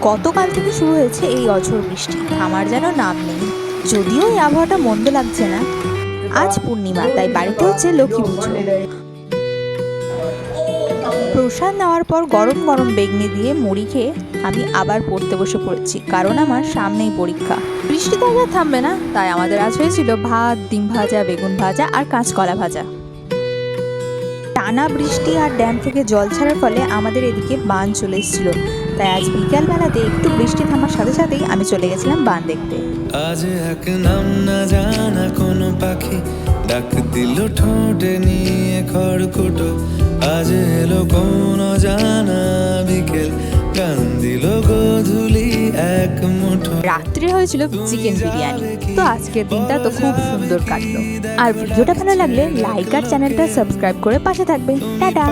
গতকাল থেকে শুরু হয়েছে এই অঝোর বৃষ্টি, থামার যেন নাম নেই। যদিও এই আবহাওয়াটা মন্দ লাগছে না। আজ পূর্ণিমা, তাই বাড়িতে হচ্ছে লক্ষ্মী পুজো। প্রসাদ নেওয়ার পর গরম গরম বেগনি দিয়ে মুড়ি খেয়ে আমি আবার পড়তে বসে পড়েছি, কারণ আমার সামনেই পরীক্ষা। বৃষ্টি তো আর থামবে না, তাই আমাদের আজ হয়েছিল ভাত, ডিম ভাজা, বেগুন ভাজা আর কাঁচকলা ভাজা। টানা বৃষ্টি আর ড্যাম থেকে জল ছাড়ার ফলে আমাদের এদিকে বান চলে এসেছিল, তাই আজ বিকালবেলাতে একটু বৃষ্টি থামার সাথে সাথেই আমি চলে গেছিলাম বান দেখতে। আজ এক নাম না জানা কোনো পাখি ডাক দিল ঠোঁটে নিয়ে খড়কুটো। আজ এলো কোন জানা বিকেল, গান দিল গোধূলি এক মুঠো। রাত্রে হয়েছিল চিকেন বিরিয়ানি। তো আজকের দিনটা তো খুব সুন্দর কাটলো। আর ভিডিওটা ভালো লাগলে লাইক আর চ্যানেলটা সাবস্ক্রাইব করে পাশে থাকবে। টাটা।